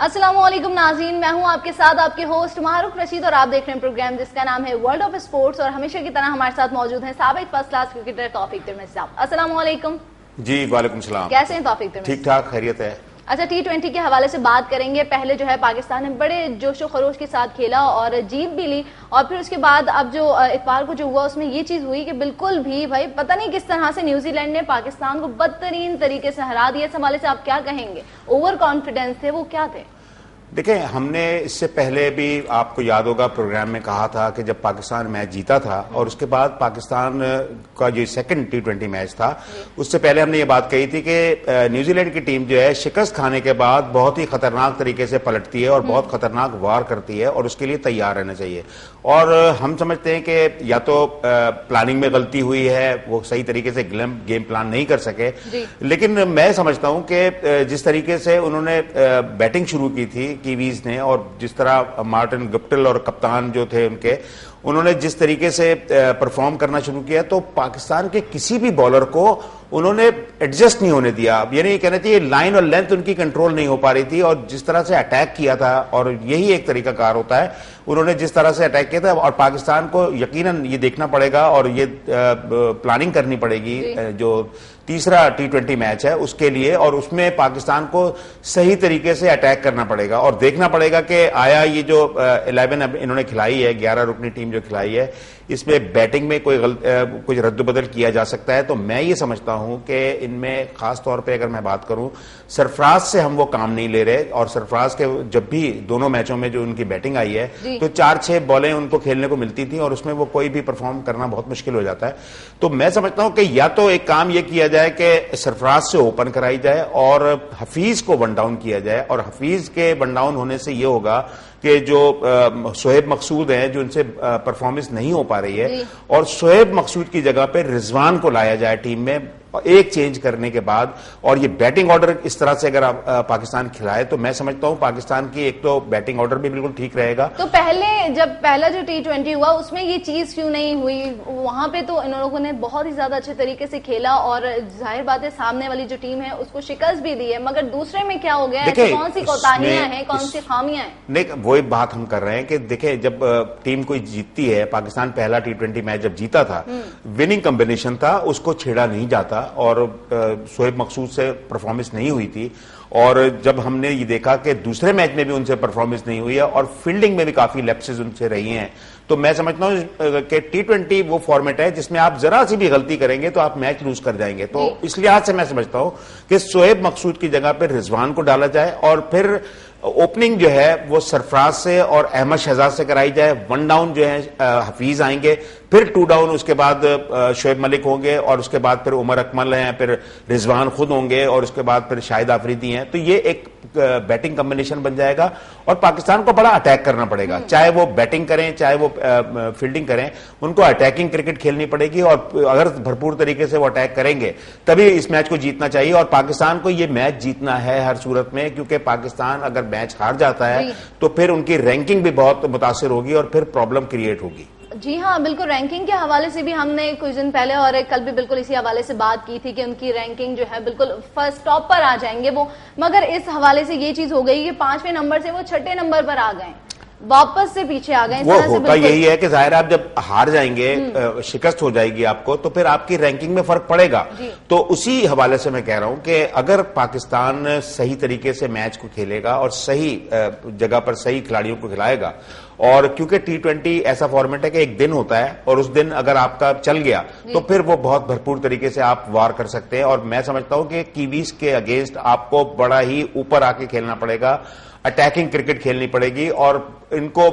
السلام علیکم ناظرین، میں ہوں آپ کے ساتھ آپ کے ہوسٹ معروف رشید اور آپ دیکھ رہے ہیں پروگرام جس کا نام ہے ورلڈ آف اسپورٹس، اور ہمیشہ کی طرح ہمارے ساتھ موجود ہیں سابق فرسٹ کلاس کرکٹر توفیق ترمذی صاحب۔ السلام علیکم۔ جی وعلیکم السلام، کیسے ہیں توفیق ترمذی؟ ٹھیک ٹھاک، خیریت ہے۔ اچھا، T20 کے حوالے سے بات کریں گے۔ پہلے جو ہے پاکستان نے بڑے جوش و خروش کے ساتھ کھیلا اور جیت بھی لی، اور پھر اس کے بعد اب جو اتوار کو جو ہوا اس میں یہ چیز ہوئی کہ بالکل بھی بھائی پتہ نہیں کس طرح سے نیوزی لینڈ نے پاکستان کو بدترین طریقے سے ہرا دیا۔ اس حوالے سے آپ کیا کہیں گے؟ اوور کانفیڈنس تھے وہ، کیا تھے؟ دیکھیں، ہم نے اس سے پہلے بھی آپ کو یاد ہوگا پروگرام میں کہا تھا کہ جب پاکستان میچ جیتا تھا اور اس کے بعد پاکستان کا جو سیکنڈ T20 میچ تھا اس سے پہلے ہم نے یہ بات کہی تھی کہ نیوزی لینڈ کی ٹیم جو ہے شکست کھانے کے بعد بہت ہی خطرناک طریقے سے پلٹتی ہے اور بہت خطرناک وار کرتی ہے، اور اس کے لیے تیار رہنا چاہیے۔ اور ہم سمجھتے ہیں کہ یا تو پلاننگ میں غلطی ہوئی ہے، وہ صحیح طریقے سے گیم پلان نہیں کر سکے، لیکن میں سمجھتا ہوں کہ جس طریقے سے انہوں نے بیٹنگ شروع کی تھی کیویز نے، اور جس طرح مارٹن گپٹل اور کپتان جو تھے ان کے، انہوں نے جس طریقے سے پرفارم کرنا شروع کیا تو پاکستان کے کسی بھی بولر کو انہوں نے ایڈجسٹ نہیں ہونے دیا۔ یعنی یہ کہنا چاہیے لائن اور لینتھ ان کی کنٹرول نہیں ہو پا رہی تھی، اور جس طرح سے اٹیک کیا تھا، اور یہی ایک طریقہ کار ہوتا ہے، انہوں نے جس طرح سے اٹیک کیا تھا، اور پاکستان کو یقیناً یہ دیکھنا پڑے گا اور یہ پلاننگ کرنی پڑے گی جو تیسرا T20 میچ ہے اس کے لیے، اور اس میں پاکستان کو صحیح طریقے سے اٹیک کرنا پڑے گا اور دیکھنا پڑے گا کہ آیا یہ جو 11 انہوں نے کھلائی ہے، 11 رکنی ٹیم جو کھلائی ہے، اس میں بیٹنگ میں کوئی رد و بدل کیا جا سکتا ہے۔ تو میں یہ سمجھتا ہوں کہ ان میں خاص طور پہ اگر میں بات کروں، سرفراز سے ہم وہ کام نہیں لے رہے، اور سرفراز کے جب بھی دونوں میچوں میں جو ان کی بیٹنگ آئی ہے تو 4-6 بالیں ان کو کھیلنے کو ملتی تھیں، اور اس میں وہ کوئی بھی پرفارم کرنا بہت مشکل ہو جاتا ہے۔ تو میں سمجھتا ہوں کہ یا تو ایک کام یہ کیا جائے کہ سرفراز سے اوپن کرائی جائے اور حفیظ کو ون ڈاؤن کیا جائے، اور حفیظ کے ون ڈاؤن ہونے سے یہ ہوگا کہ جو شعیب مقصود ہیں جو ان سے پرفارمنس نہیں ہو پا رہی ہے، اور شعیب مقصود کی جگہ پہ رضوان کو لایا جائے ٹیم میں ایک چینج کرنے کے بعد، اور یہ بیٹنگ آرڈر اس طرح سے اگر پاکستان کھلائے تو میں سمجھتا ہوں پاکستان کی ایک تو بیٹنگ آرڈر بھی بالکل ٹھیک رہے گا۔ تو جب پہلا جو T20 ہوا اس میں یہ چیز کیوں نہیں ہوئی؟ وہاں پہ تو ان لوگوں نے بہت ہی زیادہ اچھے طریقے سے کھیلا، اور ظاہر بات ہے سامنے والی جو ٹیم ہے اس کو شکست بھی دی ہے، مگر دوسرے میں کیا ہو گیا ہے؟ کون سی کوتاہیاں ہیں، کون سی خامیاں ہیں؟ نہیں، وہی بات ہم کر رہے ہیں کہ دیکھیں، جب ٹیم کوئی جیتتی ہے، پاکستان پہلا T20 میچ جب جیتا تھا، وننگ کمبینیشن تھا، اس کو چھیڑا نہیں جاتا، اور شعیب مقصود سے پرفارمنس نہیں ہوئی تھی، اور جب ہم نے یہ دیکھا کہ دوسرے میچ میں بھی ان سے پرفارمنس نہیں ہوئی ہے، اور فیلڈنگ میں بھی کافی لیپسز ان سے رہی ہیں، تو میں سمجھتا ہوں کہ T20 وہ فارمیٹ ہے جس میں آپ ذرا سی بھی غلطی کریں گے تو آپ میچ لوز کر جائیں گے۔ تو اس لحاظ سے میں سمجھتا ہوں کہ شعیب مقصود کی جگہ پہ رضوان کو ڈالا جائے، اور پھر اوپننگ جو ہے وہ سرفراز سے اور احمد شہزاد سے کرائی جائے، ون ڈاؤن جو ہے حفیظ آئیں گے، پھر 2 ڈاؤن اس کے بعد شعیب ملک ہوں گے، اور اس کے بعد پھر عمر اکمل ہیں، پھر رضوان خود ہوں گے، اور اس کے بعد پھر شاہد آفریدی ہیں۔ تو یہ ایک بیٹنگ کمبینیشن بن جائے گا، اور پاکستان کو بڑا اٹیک کرنا پڑے گا، چاہے وہ بیٹنگ کریں چاہے وہ فیلڈنگ کریں، ان کو اٹیکنگ کرکٹ کھیلنی پڑے گی، اور اگر بھرپور طریقے سے وہ اٹیک کریں گے تبھی اس میچ کو جیتنا چاہیے، اور پاکستان کو یہ میچ جیتنا ہے ہر صورت میں، کیونکہ پاکستان اگر میچ ہار جاتا ہے تو پھر ان کی رینکنگ بھی بہت متاثر ہوگی اور پھر پرابلم کریٹ ہوگی۔ جی ہاں بالکل، رینکنگ کے حوالے سے بھی ہم نے کچھ دن پہلے اور کل بھی بالکل اسی حوالے سے بات کی تھی کہ ان کی رینکنگ جو ہے بالکل فرسٹ ٹاپ پر آ جائیں گے وہ، مگر اس حوالے سے یہ چیز ہو گئی کہ 5ویں نمبر سے وہ 6ٹھے نمبر پر آ گئے، واپس سے پیچھے آ گئے۔ وہ ہوتا یہی ہے کہ ظاہر آپ جب ہار جائیں گے، شکست ہو جائے گی آپ کو، تو پھر آپ کی رینکنگ میں فرق پڑے گا۔ تو اسی حوالے سے میں کہہ رہا ہوں کہ اگر پاکستان صحیح طریقے سے میچ کو کھیلے گا اور صحیح جگہ پر صحیح کھلاڑیوں کو کھلائے گا، اور کیونکہ T20 ایسا فارمیٹ ہے کہ ایک دن ہوتا ہے، اور اس دن اگر آپ کا چل گیا تو پھر وہ بہت بھرپور طریقے سے آپ وار کر سکتے ہیں، اور میں سمجھتا ہوں کہ کیویز کے اگینسٹ آپ کو بڑا ہی اوپر آ کے کھیلنا پڑے گا، اٹیکنگ کرکٹ کھیلنی پڑے گی، اور ان کو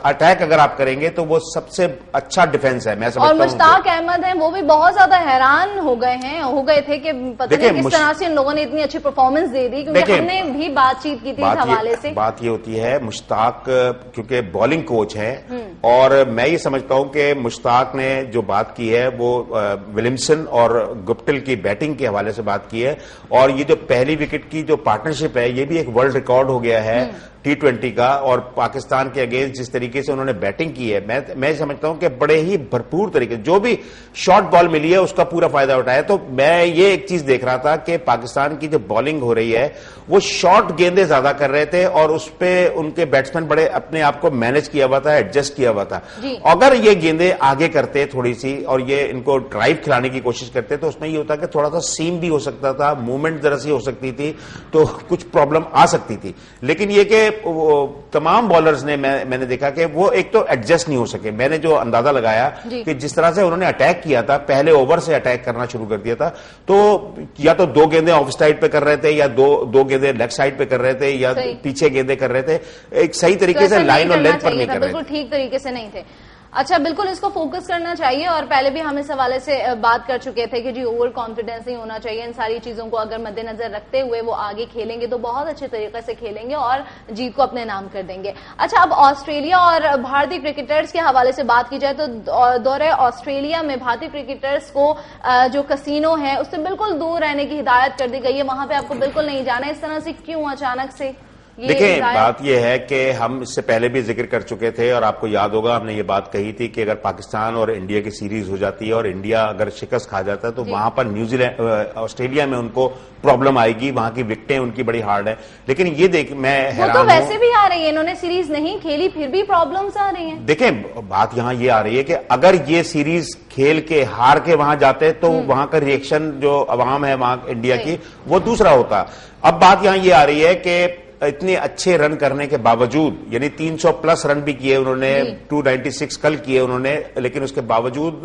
اٹیک اگر آپ کریں گے تو وہ سب سے اچھا ڈیفنس ہے۔ میں سمجھتا ہوں، اور مشتاق احمد ہیں وہ بھی بہت زیادہ حیران ہو گئے تھے کہ پتہ نہیں کس طرح سے ان لوگوں نے اتنی اچھی پرفارمنس دے دی، کیونکہ ہم نے بھی بات چیت کی تھی اس حوالے سے۔ بات یہ ہوتی ہے مشتاق کیونکہ بالنگ کوچ ہیں اور میں یہ سمجھتا ہوں کہ مشتاق نے جو بات کی ہے وہ ولیمسن اور گپٹل کی بیٹنگ کے حوالے سے بات کی ہے, اور یہ جو پہلی وکٹ کی جو پارٹنرشپ ہے یہ بھی ایک ورلڈ ریکارڈ ہو گیا ہے T20 کا, اور پاکستان کے اگینسٹ جس طریقے سے انہوں نے بیٹنگ کی ہے میں سمجھتا ہوں کہ بڑے ہی بھرپور طریقے جو بھی شارٹ بال ملی ہے اس کا پورا فائدہ اٹھایا. تو میں یہ ایک چیز دیکھ رہا تھا کہ پاکستان کی جو بالنگ ہو رہی ہے وہ شارٹ گیندیں زیادہ کر رہے تھے اور اس پہ ان کے بیٹسمین بڑے اپنے آپ کو مینج کیا ہوا تھا, ایڈجسٹ کیا ہوا تھا. اگر یہ گیندیں آگے کرتے تھوڑی سی اور یہ ان کو ڈرائیو کھلانے کی کوشش کرتے تو اس میں یہ ہوتا کہ تھوڑا سا سیم بھی ہو سکتا تھا, موومنٹ ذرا سی ہو سکتی تھی, تو کچھ پرابلم آ سکتی تھی. لیکن یہ کہ تمام بالرز نے میں نے دیکھا کہ وہ ایک تو ایڈجسٹ نہیں ہو سکے. میں نے جو اندازہ لگایا کہ جس طرح سے انہوں نے اٹیک کیا تھا, پہلے اوور سے اٹیک کرنا شروع کر دیا تھا, تو یا تو 2 گیندیں آف سائڈ پہ کر رہے تھے یا دو گیندیں لیگ سائڈ پہ کر رہے تھے یا پیچھے گیندیں کر رہے تھے, ایک صحیح طریقے سے لائن اور لینتھ پر نہیں کر رہے تھے, بالکل ٹھیک طریقے سے نہیں تھے. اچھا, بالکل اس کو فوکس کرنا چاہیے, اور پہلے بھی ہم اس حوالے سے بات کر چکے تھے کہ جی اوور کانفیڈنس نہیں ہونا چاہیے. ان ساری چیزوں کو اگر مد نظر رکھتے ہوئے وہ آگے کھیلیں گے تو بہت اچھے طریقے سے کھیلیں گے اور جیت کو اپنے نام کر دیں گے. اچھا, اب آسٹریلیا اور بھارتی کرکٹرز کے حوالے سے بات کی جائے تو دورے آسٹریلیا میں بھارتی کرکٹرز کو جو کسینو ہے اس سے بالکل دور رہنے کی ہدایت کر دی گئی ہے. وہاں پہ آپ کو بالکل نہیں جانا. اس طرح سے کیوں اچانک سے؟ دیکھیں, بات یہ ہے کہ ہم اس سے پہلے بھی ذکر کر چکے تھے اور آپ کو یاد ہوگا ہم نے یہ بات کہی تھی کہ اگر پاکستان اور انڈیا کی سیریز ہو جاتی ہے اور انڈیا اگر شکست کھا جاتا ہے تو وہاں پر نیوزی لینڈ آسٹریلیا میں ان کو پرابلم آئے گی, وہاں کی وکٹیں ان کی بڑی ہارڈ ہیں. لیکن یہ دیکھ میں حیران ہوں, ویسے بھی آ رہی ہے, انہوں نے سیریز نہیں کھیلی پھر بھی پرابلمز آ رہی ہیں. دیکھیں, بات یہاں یہ آ رہی ہے کہ اگر یہ سیریز کھیل کے ہار کے وہاں جاتے تو وہاں کا ریئیکشن جو عوام ہے وہاں انڈیا کی وہ دوسرا ہوتا. اب بات یہاں یہ آ رہی ہے کہ اتنے اچھے رن کرنے کے باوجود, یعنی 300 پلس رن بھی کیے انہوں نے, 296 کل کیے انہوں نے, لیکن اس کے باوجود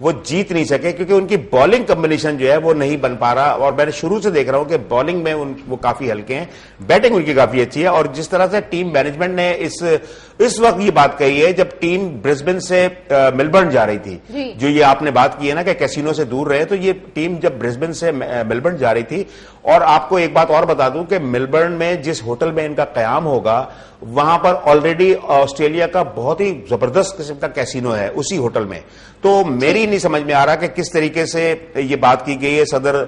وہ جیت نہیں سکے کیونکہ ان کی بالنگ کمبینیشن جو ہے وہ نہیں بن پا رہا. اور میں نے شروع سے دیکھ رہا ہوں کہ بالنگ میں وہ کافی ہلکے ہیں, بیٹنگ ان کی کافی اچھی ہے. اور جس طرح سے ٹیم مینجمنٹ نے اس وقت یہ بات کہی ہے جب ٹیم برسبن سے ملبرن جا رہی تھی, جو یہ آپ نے بات کی ہے نا کہ کیسینو سے دور رہے, تو یہ ٹیم جب برسبن سے ملبرن جا رہی تھی, اور آپ کو ایک بات اور بتا دوں کہ ملبرن میں جس ہوٹل میں ان کا قیام ہوگا وہاں پر آلریڈی آسٹریلیا کا بہت ہی زبردست قسم کا کیسینو ہے اسی ہوٹل میں. تو میری نہیں سمجھ میں آ رہا کہ کس طریقے سے یہ بات کی گئی ہے. صدر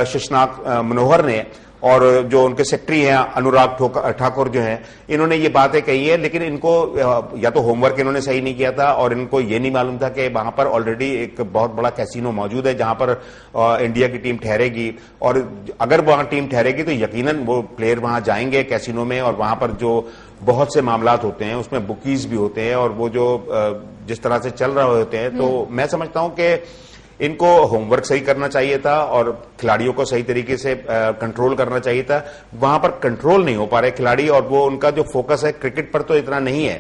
ششناک منوہر نے اور جو ان کے سیکرٹری ہیں انوراگ ٹھاکر جو ہیں, انہوں نے یہ باتیں کہی ہے, لیکن ان کو یا تو ہوم ورک انہوں نے صحیح نہیں کیا تھا اور ان کو یہ نہیں معلوم تھا کہ وہاں پر آلریڈی ایک بہت بڑا کیسینو موجود ہے جہاں پر انڈیا کی ٹیم ٹھہرے گی, اور اگر وہاں ٹیم ٹھہرے گی تو یقیناً وہ پلیئر وہاں جائیں گے کیسینو میں, اور وہاں پر جو بہت سے معاملات ہوتے ہیں اس میں بکیز بھی ہوتے ہیں اور وہ جو جس طرح سے چل رہے ہوتے ہیں. تو میں سمجھتا ہوں کہ ان کو ہوم ورک صحیح کرنا چاہیے تھا اور کھلاڑیوں کو صحیح طریقے سے کنٹرول کرنا چاہیے تھا. وہاں پر کنٹرول نہیں ہو پا رہے کھلاڑی, اور وہ ان کا جو فوکس ہے کرکٹ پر تو اتنا نہیں ہے.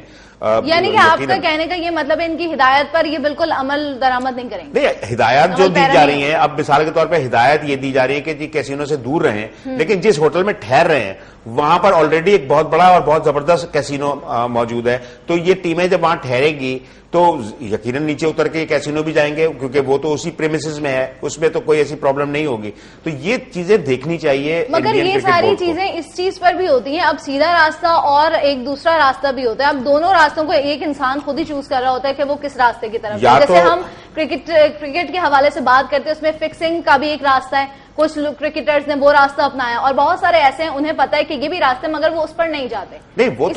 یعنی کہ آپ کا کہنے کا یہ مطلب ہے ان کی ہدایت پر یہ بالکل عمل درآمد نہیں کریں گے؟ نہیں, ہدایات جو دی جا رہی ہیں, اب مثال کے طور پہ ہدایت یہ دی جا رہی ہے کہ جی کیسینو سے دور رہیں, لیکن جس ہوٹل میں ٹھہر رہے ہیں وہاں پر آلریڈی ایک بہت بڑا اور بہت زبردست کیسینو موجود ہے. تو یہ ٹیمیں جب وہاں ٹھہرے گی تو یقیناً نیچے اتر کے کیسینو بھی جائیں گے کیونکہ وہ تو اسی پریمیسز میں ہے, اس میں تو کوئی ایسی پرابلم نہیں ہوگی. تو یہ چیزیں دیکھنی چاہیے. مگر یہ ساری چیزیں اس چیز پر بھی ہوتی ہیں, اب سیدھا راستہ اور ایک دوسرا راستہ بھی ہوتا ہے. اب دونوں راستوں کو ایک انسان خود ہی چوز کر رہا ہوتا ہے کہ وہ کس راستے کی طرف. جیسے ہم کرکٹ کے حوالے سے بات کرتے ہیں اس میں فکسنگ کا بھی ایک راستہ ہے, کچھ کرکٹرز نے وہ راستہ اپنایا اور بہت سارے ایسے ہیں انہیں پتا ہے کہ یہ بھی راستے مگر وہ اس پر نہیں جاتے. نہیں, وہ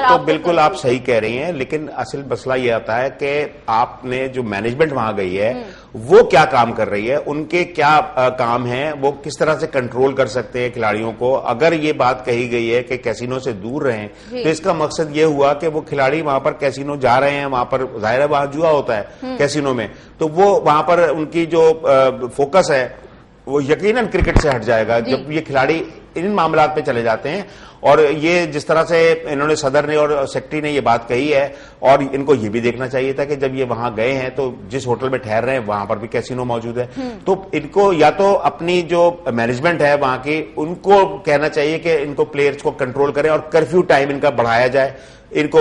تو بالکل آپ صحیح کہہ رہی ہیں, لیکن اصل مسئلہ یہ آتا ہے کہ آپ نے جو مینجمنٹ وہاں گئی ہے وہ کیا کام کر رہی ہے, ان کے کیا کام ہیں, وہ کس طرح سے کنٹرول کر سکتے ہیں کھلاڑیوں کو. اگر یہ بات کہی گئی ہے کہ کیسینو سے دور رہیں تو اس کا مقصد یہ ہوا کہ وہ کھلاڑی وہاں پر کیسینو جا رہے ہیں, وہاں پر ظاہر ہے وہاں جوا ہوتا ہے کیسینو میں, تو وہ وہاں پر ان کی جو فوکس ہے وہ یقیناً کرکٹ سے ہٹ جائے گا جب یہ کھلاڑی ان معاملات پہ چلے جاتے ہیں. اور یہ جس طرح سے انہوں نے صدر نے اور سیکرٹری نے یہ بات کہی ہے, اور ان کو یہ بھی دیکھنا چاہیے تھا کہ جب یہ وہاں گئے ہیں تو جس ہوٹل میں ٹھہر رہے ہیں وہاں پر بھی کیسینو موجود ہے. تو ان کو یا تو اپنی جو مینجمنٹ ہے وہاں کی ان کو کہنا چاہیے کہ ان کو پلیئرز کو کنٹرول کریں اور کرفیو ٹائم ان کا بڑھایا جائے, ان کو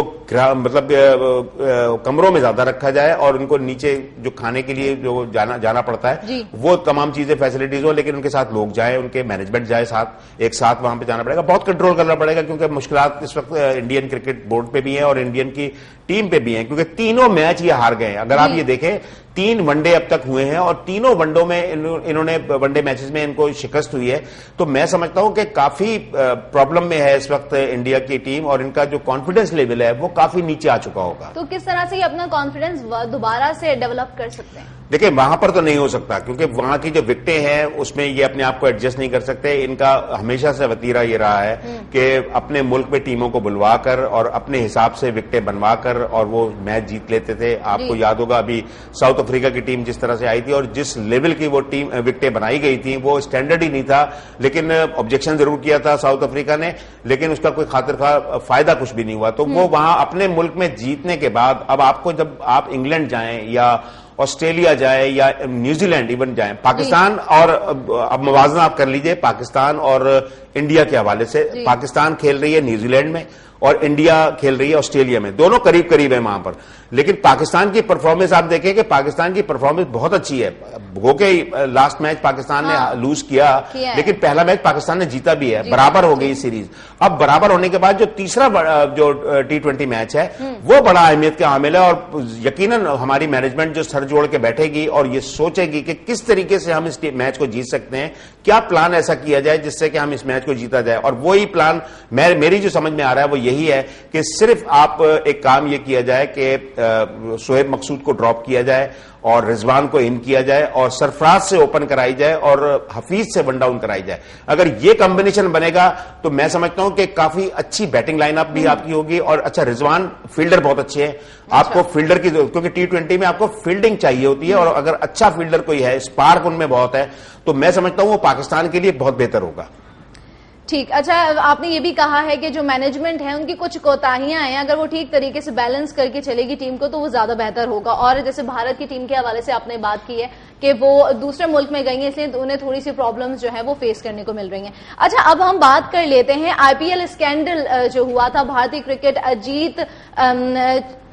مطلب کمروں میں زیادہ رکھا جائے اور ان کو نیچے جو کھانے کے لیے جو جانا پڑتا ہے وہ تمام چیزیں فیسلٹیز ہو, لیکن ان کے ساتھ لوگ جائیں, ان کے مینجمنٹ جائے ساتھ, ایک ساتھ وہاں پہ جانا پڑے گا. بہت کنٹرول کرنا کرنا پڑے گا کیونکہ مشکلات اس وقت انڈین کرکٹ بورڈ پہ بھی ہیں اور انڈین کی ٹیم پہ بھی ہیں کیونکہ تینوں میچ یہ ہار گئے ہیں. اگر آپ یہ دیکھیں 3 ون ڈے اب تک ہوئے ہیں اور تینوں ونڈوں میں انہوں نے ون ڈے میچز میں ان کو شکست ہوئی ہے. تو میں سمجھتا ہوں کہ کافی پرابلم میں ہے اس وقت انڈیا کی ٹیم اور ان کا جو کانفیڈنس لیول ہے وہ کافی نیچے آ چکا ہوگا. تو کس طرح سے یہ اپنا کانفیڈنس دوبارہ سے ڈیولپ کر سکتے ہیں؟ دیکھیں وہاں پر تو نہیں ہو سکتا کیونکہ وہاں کی جو وکٹیں ہیں اس میں یہ اپنے آپ کو ایڈجسٹ نہیں کر سکتے. ان کا ہمیشہ سے وتیرہ یہ رہا ہے کہ اپنے ملک میں ٹیموں کو بلوا کر اور اپنے حساب سے وکٹیں بنوا کر اور وہ میچ جیت لیتے تھے. آپ کو یاد ہوگا ابھی ساؤتھ افریقہ کی ٹیم جس طرح سے آئی تھی اور جس لیول کی وہ ٹیم وکٹیں بنائی گئی تھیں وہ اسٹینڈرڈ ہی نہیں تھا, لیکن آبجیکشن ضرور کیا تھا ساؤتھ افریقہ نے, لیکن اس کا کوئی خاطر خواہ فائدہ کچھ بھی نہیں ہوا. تو وہ وہاں اپنے ملک میں جیتنے کے بعد اب آپ کو جب آپ انگلینڈ جائیں یا آسٹریلیا جائے یا نیوزی لینڈ ایون جائیں, پاکستان اور اب موازنہ آپ کر لیجئے پاکستان اور انڈیا کے حوالے سے. پاکستان کھیل رہی ہے نیوزی لینڈ میں اور انڈیا کھیل رہی ہے آسٹریلیا میں, دونوں قریب قریب ہیں وہاں پر. لیکن پاکستان کی پرفارمنس آپ دیکھیں کہ پاکستان کی پرفارمنس بہت اچھی ہے. ہو کے لاسٹ میچ پاکستان نے لوز کیا لیکن پہلا میچ پاکستان نے جیتا بھی ہے, برابر ہو گئی سیریز. اب برابر ہونے کے بعد جو تیسرا جو T20 میچ ہے وہ بڑا اہمیت کا حامل ہے اور یقیناً ہماری مینجمنٹ جو سر جوڑ کے بیٹھے گی اور یہ سوچے گی کہ کس طریقے سے ہم اس میچ کو جیت سکتے ہیں, کیا پلان ایسا کیا جائے جس سے کہ ہم اس میچ کو جیتا جائے. اور وہی پلان میری جو سمجھ میں آ رہا ہے وہ یہی ہے کہ صرف آپ ایک کام یہ کیا جائے کہ شعیب مقصود کو ڈراپ کیا جائے اور رضوان کو ان کیا جائے اور سرفراز سے اوپن کرائی جائے اور حفیظ سے ون ڈاؤن کرائی جائے. اگر یہ کمبینیشن بنے گا تو میں سمجھتا ہوں کہ کافی اچھی بیٹنگ لائن اپ بھی آپ کی ہوگی. اور اچھا رضوان فیلڈر بہت اچھے ہیں, آپ کو فیلڈر کی کیونکہ T20 میں آپ کو فیلڈنگ چاہیے ہوتی ہے اور اگر اچھا فیلڈر کوئی ہے, اسپارک ان میں بہت ہے, تو میں سمجھتا ہوں وہ پاکستان کے لیے بہت بہتر ہوگا. ٹھیک. اچھا آپ نے یہ بھی کہا ہے کہ جو مینجمنٹ ہے ان کی کچھ کوتاہیاں ہیں, اگر وہ ٹھیک طریقے سے بیلنس کر کے چلے گی ٹیم کو تو وہ زیادہ بہتر ہوگا. اور جیسے بھارت کی ٹیم کے حوالے سے آپ نے بات کی ہے کہ وہ دوسرے ملک میں گئی ہیں اس لیے انہیں تھوڑی سی پرابلمز جو ہے وہ فیس کرنے کو مل رہی ہیں. اچھا اب ہم بات کر لیتے ہیں IPL اسکینڈل جو ہوا تھا بھارتی کرکٹ, اجیت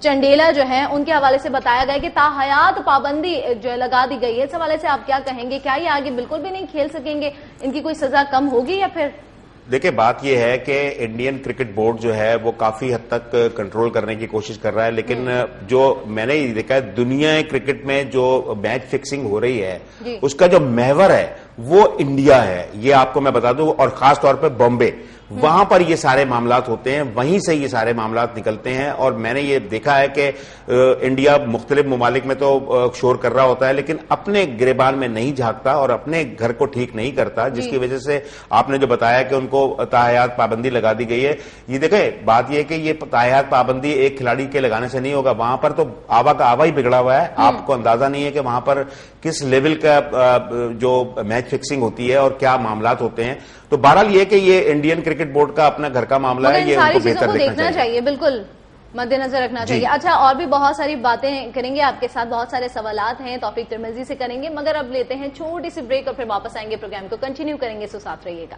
چنڈیلا جو ہیں ان کے حوالے سے بتایا گیا کہ تاحیات پابندی جو لگا دی گئی ہے. اس حوالے سے آپ کیا کہیں گے, کیا یہ آگے بالکل بھی نہیں کھیل سکیں گے, ان کی کوئی سزا کم ہوگی یا پھر؟ دیکھیں بات یہ ہے کہ انڈین کرکٹ بورڈ جو ہے وہ کافی حد تک کنٹرول کرنے کی کوشش کر رہا ہے, لیکن جو میں نے یہ دیکھا ہے دنیا کرکٹ میں جو میچ فکسنگ ہو رہی ہے اس کا جو محور ہے وہ انڈیا ہے. یہ آپ کو میں بتا دوں, اور خاص طور پہ بامبے, وہاں پر یہ سارے معاملات ہوتے ہیں, وہیں سے یہ سارے معاملات نکلتے ہیں. اور میں نے یہ دیکھا ہے کہ انڈیا مختلف ممالک میں تو شور کر رہا ہوتا ہے لیکن اپنے گریبان میں نہیں جھانکتا اور اپنے گھر کو ٹھیک نہیں کرتا, جس کی وجہ سے آپ نے جو بتایا کہ ان کو تاحیات پابندی لگا دی گئی ہے. یہ دیکھیں بات یہ ہے کہ یہ تاحیات پابندی ایک کھلاڑی کے لگانے سے نہیں ہوگا, وہاں پر تو آوا کا آوا ہی بگڑا ہوا ہے. آپ کو اندازہ نہیں ہے کہ وہاں پر کس لیول کا جو میچ فکسنگ ہوتی ہے اور کیا معاملات ہوتے ہیں. تو بہرحال یہ کہ یہ انڈین کرکٹ بورڈ کا اپنا گھر کا معاملہ ہے, یہ ان کو بہتر دیکھنا چاہیے, بالکل مد نظر رکھنا چاہیے. اچھا اور بھی بہت ساری باتیں کریں گے آپ کے ساتھ, بہت سارے سوالات ہیں توفیق ترمذی سے کریں گے, مگر اب لیتے ہیں چھوٹی سی بریک اور پھر واپس آئیں گے, پروگرام کو کنٹینیو کریں گے, سو ساتھ رہیے گا.